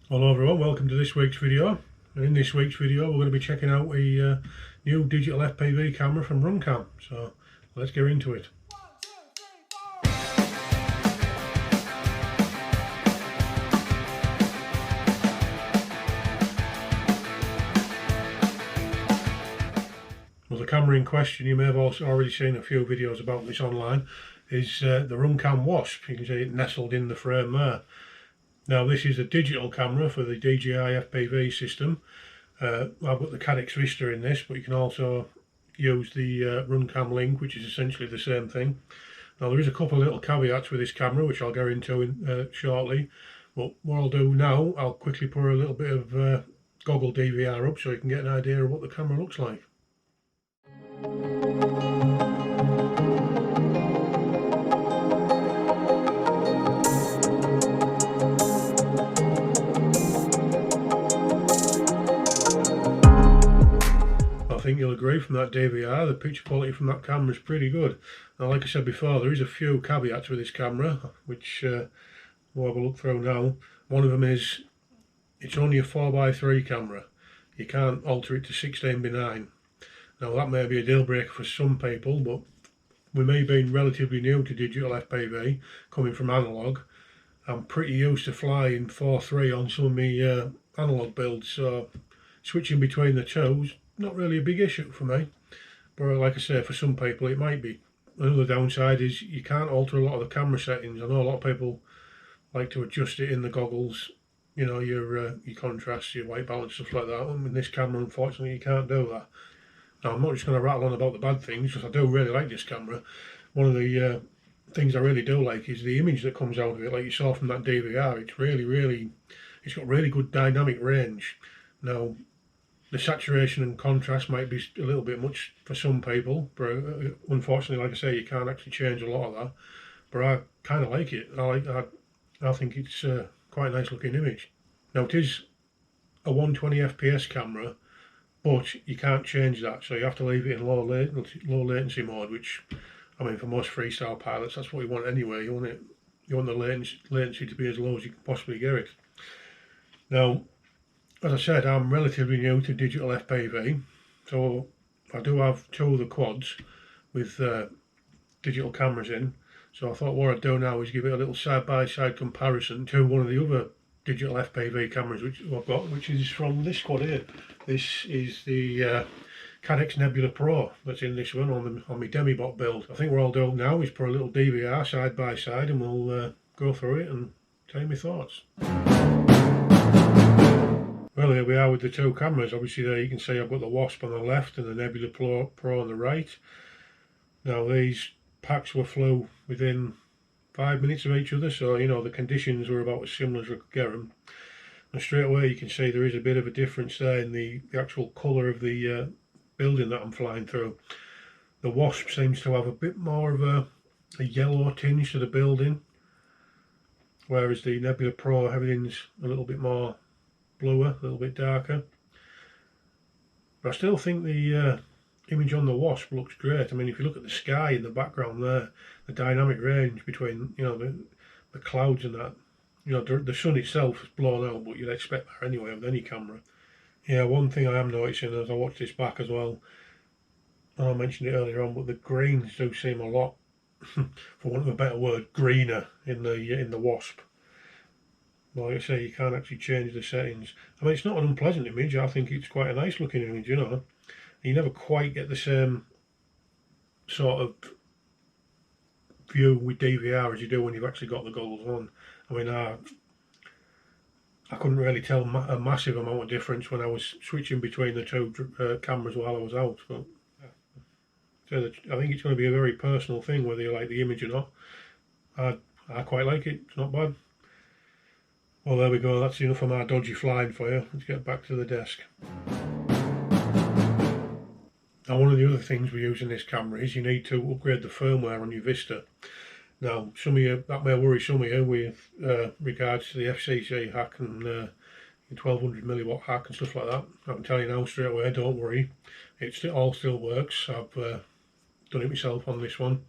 Hello everyone, welcome to this week's video. And in this week's video we're going to be checking out a new digital FPV camera from Runcam. So let's get into it. Well, the camera in question, you may have also already seen a few videos about this online, is the Runcam Wasp. You can see it nestled in the frame there. Now this is a digital camera for the DJI FPV system. I've got the Cadex Vista in this, but you can also use the Runcam Link, which is essentially the same thing. Now there is a couple of little caveats with this camera, which I'll go into shortly. But what I'll do now, I'll quickly put a little bit of goggle DVR up so you can get an idea of what the camera looks like. I think you'll agree from that DVR, the picture quality from that camera is pretty good. Now, like I said before, there is a few caveats with this camera, which we'll have a look through now. One of them is it's only a 4x3 camera. You can't alter it to 16:9. Now that may be a deal breaker for some people, but with me being relatively new to digital FPV, coming from analog, I'm pretty used to flying 4:3 on some of my analog builds, so switching between the two is not really a big issue for me. But like I say, for some people it might be. Another downside is you can't alter a lot of the camera settings. I know a lot of people like to adjust it in the goggles, you know, your contrast, your white balance, stuff like that. And with this camera, unfortunately, you can't do that. Now, I'm not just going to rattle on about the bad things, because I do really like this camera. One of the things I really do like is the image that comes out of it, like you saw from that DVR. It's it's got really good dynamic range. Now, the saturation and contrast might be a little bit much for some people, but unfortunately, like I say, you can't actually change a lot of that. But I kind of like it. I think it's quite a nice looking image. Now, it is a 120 FPS camera, but you can't change that, so you have to leave it in low latency mode, which, I mean, for most freestyle pilots, that's what you want anyway. You want the latency to be as low as you can possibly get it. Now, as I said, I'm relatively new to digital FPV, so I do have two of the quads with digital cameras in. So I thought what I'd do now is give it a little side-by-side comparison to one of the other digital FPV cameras which I've got, which is from this quad here. This is the Cadex Nebula Pro that's in this one on my Demibot build. I think what I'll do now is put a little DVR side by side and we'll go through it and tell you my thoughts. Well, here we are with the two cameras. Obviously there you can see I've got the Wasp on the left and the Nebula Pro on the right. Now these packs were flew within 5 minutes of each other, so you know the conditions were about as similar as we could get them. And straight away you can see there is a bit of a difference there in the actual colour of the building that I'm flying through. The Wasp seems to have a bit more of a yellow tinge to the building, whereas the Nebula Pro, everything's a little bit more bluer, a little bit darker. But I still think the image on the Wasp looks great. I mean, if you look at the sky in the background there, the dynamic range between, you know, the clouds and that, you know, the sun itself is blown out, but you'd expect that anyway with any camera. Yeah, one thing I am noticing as I watch this back as well, and I mentioned it earlier on, but the greens do seem a lot, for want of a better word, greener in the Wasp. Like I say, you can't actually change the settings. I mean, it's not an unpleasant image. I think it's quite a nice looking image, you know. You never quite get the same sort of view with DVR as you do when you've actually got the goggles on. I mean, I couldn't really tell a massive amount of difference when I was switching between the two cameras while I was out. But so I think it's going to be a very personal thing whether you like the image or not. I quite like it. It's not bad. Well, there we go. That's enough of my dodgy flying for you. Let's get back to the desk. Now, one of the other things we use in this camera is you need to upgrade the firmware on your Vista. Now, some of you, that may worry some of you with regards to the FCC hack and 1200 milliwatt hack and stuff like that. I can tell you now straight away, don't worry. It all still works. I've done it myself on this one.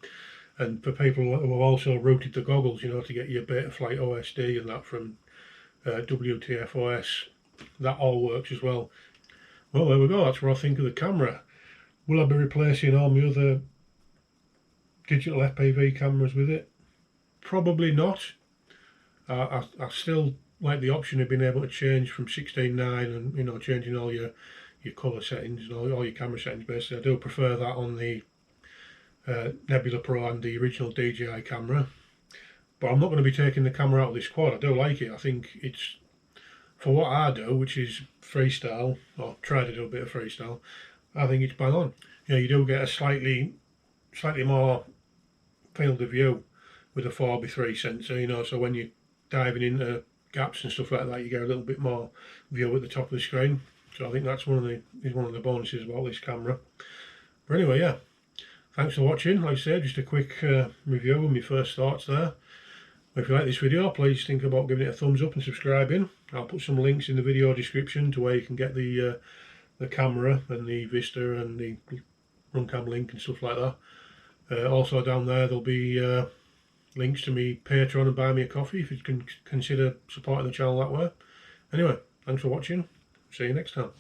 And for people who have also routed the goggles, you know, to get your Betaflight OSD and that from WTF-OS, that all works as well. Well, there we go, that's what I think of the camera. Will I be replacing all my other digital FPV cameras with it? Probably not. I still like the option of being able to change from 16:9 and, you know, changing all your colour settings and all your camera settings basically. I do prefer that on the Nebula Pro and the original DJI camera. But I'm not going to be taking the camera out of this quad. I do like it. I think it's, for what I do, which is freestyle, or try to do a bit of freestyle, I think it's bang on. You know, you do get a slightly more field of view with a 4x3 sensor, you know, so when you're diving into gaps and stuff like that, you get a little bit more view at the top of the screen. So I think that's one of the bonuses about this camera. But anyway, yeah, thanks for watching. Like I said, just a quick review of my first thoughts there. If you like this video, please think about giving it a thumbs up and subscribing. I'll put some links in the video description to where you can get the camera and the Vista and the Runcam link and stuff like that. Also down there there'll be links to me Patron and buy me a coffee if you can consider supporting the channel that way. Anyway, thanks for watching. See you next time.